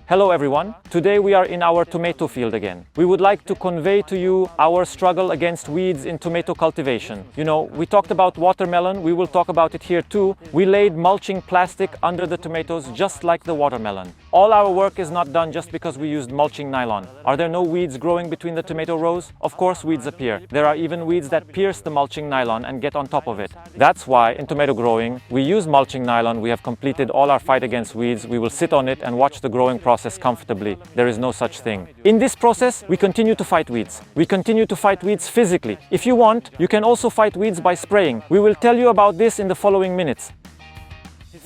Hello everyone, today we are in our tomato field again. We would like to convey to you our struggle against weeds in tomato cultivation. You know, we talked about watermelon, we will talk about it here too. We laid mulching plastic under the tomatoes just like the watermelon. All our work is not done just because we used mulching nylon. Are there no weeds growing between the tomato rows? Of course weeds appear. There are even weeds that pierce the mulching nylon and get on top of it. That's why in tomato growing, we use mulching nylon. We have completed all our fight against weeds. We will sit on it and watch the growing process comfortably. There is no such thing. In this process, we continue to fight weeds. We continue to fight weeds physically. If you want, you can also fight weeds by spraying. We will tell you about this in the following minutes.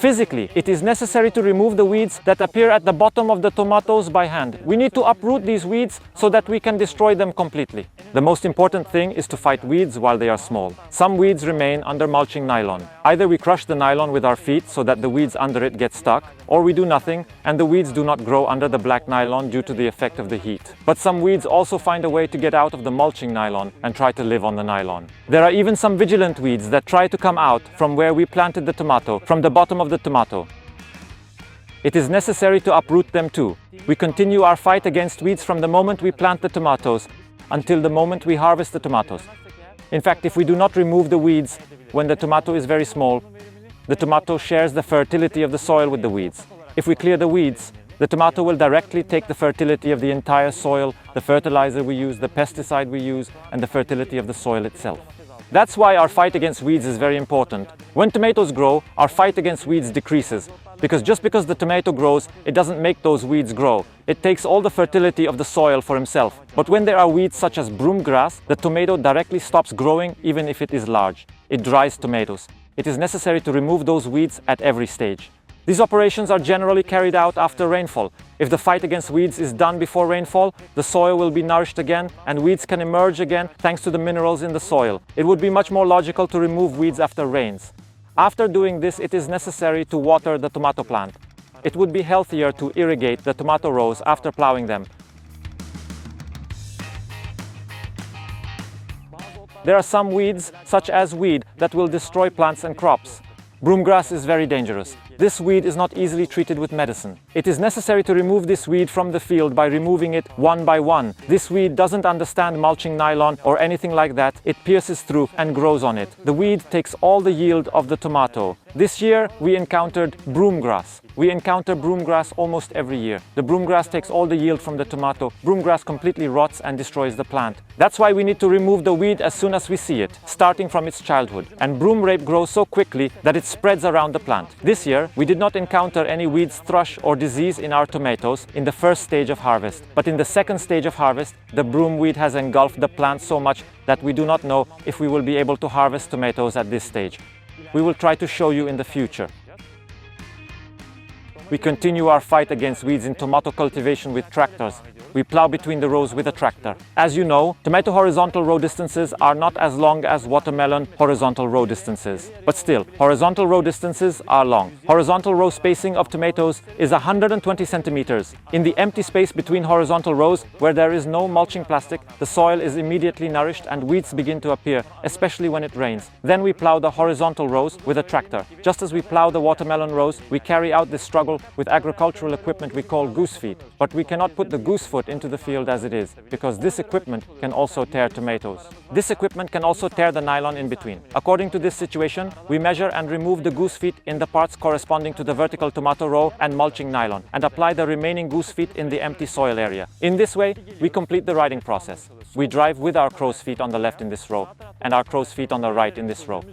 Physically, it is necessary to remove the weeds that appear at the bottom of the tomatoes by hand. We need to uproot these weeds so that we can destroy them completely. The most important thing is to fight weeds while they are small. Some weeds remain under mulching nylon. Either we crush the nylon with our feet so that the weeds under it get stuck, or we do nothing and the weeds do not grow under the black nylon due to the effect of the heat. But some weeds also find a way to get out of the mulching nylon and try to live on the nylon. There are even some vigilant weeds that try to come out from where we planted the tomato, from the bottom of the tomato. It is necessary to uproot them too. We continue our fight against weeds from the moment we plant the tomatoes until the moment we harvest the tomatoes. In fact, if we do not remove the weeds when the tomato is very small, the tomato shares the fertility of the soil with the weeds. If we clear the weeds, the tomato will directly take the fertility of the entire soil, the fertilizer we use, the pesticide we use, and the fertility of the soil itself. That's why our fight against weeds is very important. When tomatoes grow, our fight against weeds decreases. Because just because the tomato grows, it doesn't make those weeds grow. It takes all the fertility of the soil for himself. But when there are weeds such as broom grass, the tomato directly stops growing even if it is large. It dries tomatoes. It is necessary to remove those weeds at every stage. These operations are generally carried out after rainfall. If the fight against weeds is done before rainfall, the soil will be nourished again and weeds can emerge again thanks to the minerals in the soil. It would be much more logical to remove weeds after rains. After doing this, it is necessary to water the tomato plant. It would be healthier to irrigate the tomato rows after plowing them. There are some weeds, such as weed, that will destroy plants and crops. Broomgrass is very dangerous. This weed is not easily treated with medicine. It is necessary to remove this weed from the field by removing it one by one. This weed doesn't understand mulching nylon or anything like that. It pierces through and grows on it. The weed takes all the yield of the tomato. This year we encountered broomgrass. We encounter broomgrass almost every year. The broomgrass takes all the yield from the tomato. Broomgrass completely rots and destroys the plant. That's why we need to remove the weed as soon as we see it, starting from its childhood. And broom rape grows so quickly that it spreads around the plant. This year, we did not encounter any weeds, thrush or disease in our tomatoes in the first stage of harvest. But in the second stage of harvest, the broom weed has engulfed the plant so much that we do not know if we will be able to harvest tomatoes at this stage. We will try to show you in the future. We continue our fight against weeds in tomato cultivation with tractors. We plow between the rows with a tractor. As you know, tomato horizontal row distances are not as long as watermelon horizontal row distances. But still, horizontal row distances are long. Horizontal row spacing of tomatoes is 120 centimeters. In the empty space between horizontal rows, where there is no mulching plastic, the soil is immediately nourished and weeds begin to appear, especially when it rains. Then we plow the horizontal rows with a tractor. Just as we plow the watermelon rows, we carry out this struggle with agricultural equipment we call goose feet. But we cannot put the goose foot into the field as it is, because this equipment can also tear tomatoes. This equipment can also tear the nylon in between. According to this situation, we measure and remove the goose feet in the parts corresponding to the vertical tomato row and mulching nylon, and apply the remaining goose feet in the empty soil area. In this way, we complete the riding process. We drive with our crow's feet on the left in this row, and our crow's feet on the right in this row.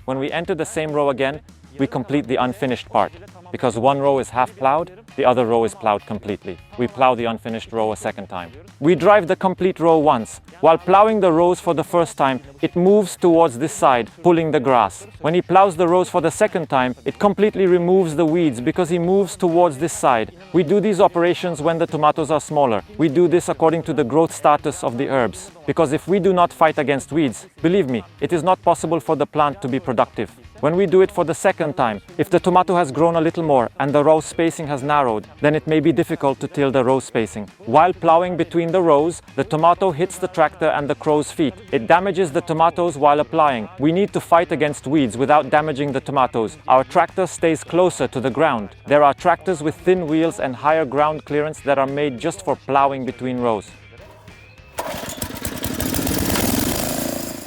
When we enter the same row again, we complete the unfinished part. Because one row is half plowed, the other row is plowed completely. We plow the unfinished row a second time. We drive the complete row once. While plowing the rows for the first time, it moves towards this side, pulling the grass. When he plows the rows for the second time, it completely removes the weeds because he moves towards this side. We do these operations when the tomatoes are smaller. We do this according to the growth status of the herbs. Because if we do not fight against weeds, believe me, it is not possible for the plant to be productive. When we do it for the second time, if the tomato has grown a little more and the row spacing has narrowed, then it may be difficult to till the row spacing. While plowing between the rows, the tomato hits the tractor and the crow's feet. It damages the tomatoes while applying. We need to fight against weeds without damaging the tomatoes. Our tractor stays closer to the ground. There are tractors with thin wheels and higher ground clearance that are made just for plowing between rows.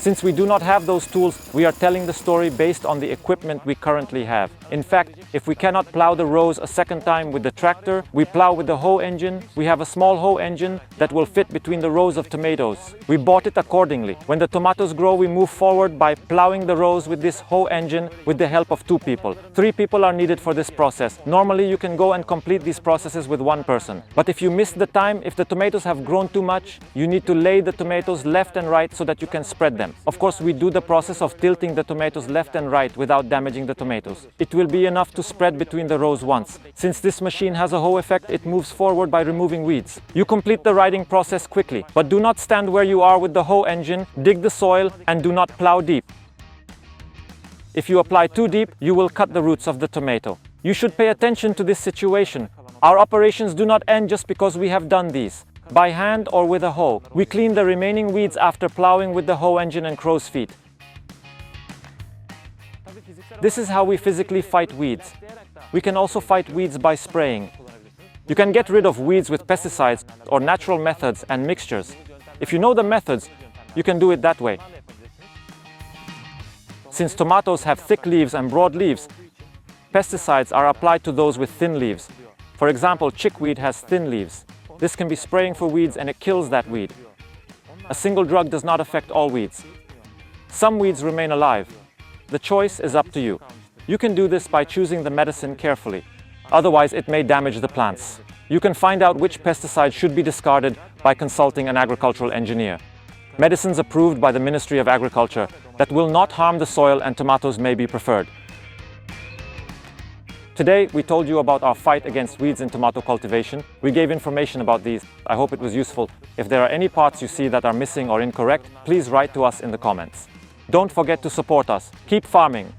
Since we do not have those tools, we are telling the story based on the equipment we currently have. In fact, if we cannot plow the rows a second time with the tractor, we plow with the hoe engine. We have a small hoe engine that will fit between the rows of tomatoes. We bought it accordingly. When the tomatoes grow, we move forward by plowing the rows with this hoe engine with the help of 2 people. 3 people are needed for this process. Normally, you can go and complete these processes with 1 person. But if you miss the time, if the tomatoes have grown too much, you need to lay the tomatoes left and right so that you can spread them. Of course, we do the process of tilting the tomatoes left and right without damaging the tomatoes. It will be enough to spread between the rows once. Since this machine has a hoe effect, it moves forward by removing weeds. You complete the riding process quickly, but do not stand where you are with the hoe engine, dig the soil, and do not plow deep. If you apply too deep, you will cut the roots of the tomato. You should pay attention to this situation. Our operations do not end just because we have done these. By hand or with a hoe, we clean the remaining weeds after plowing with the hoe engine and crow's feet. This is how we physically fight weeds. We can also fight weeds by spraying. You can get rid of weeds with pesticides or natural methods and mixtures. If you know the methods, you can do it that way. Since tomatoes have thick leaves and broad leaves, pesticides are applied to those with thin leaves. For example, chickweed has thin leaves. This can be spraying for weeds and it kills that weed. A single drug does not affect all weeds. Some weeds remain alive. The choice is up to you. You can do this by choosing the medicine carefully. Otherwise, it may damage the plants. You can find out which pesticide should be discarded by consulting an agricultural engineer. Medicines approved by the Ministry of Agriculture that will not harm the soil and tomatoes may be preferred. Today, we told you about our fight against weeds in tomato cultivation. We gave information about these. I hope it was useful. If there are any parts you see that are missing or incorrect, please write to us in the comments. Don't forget to support us. Keep farming.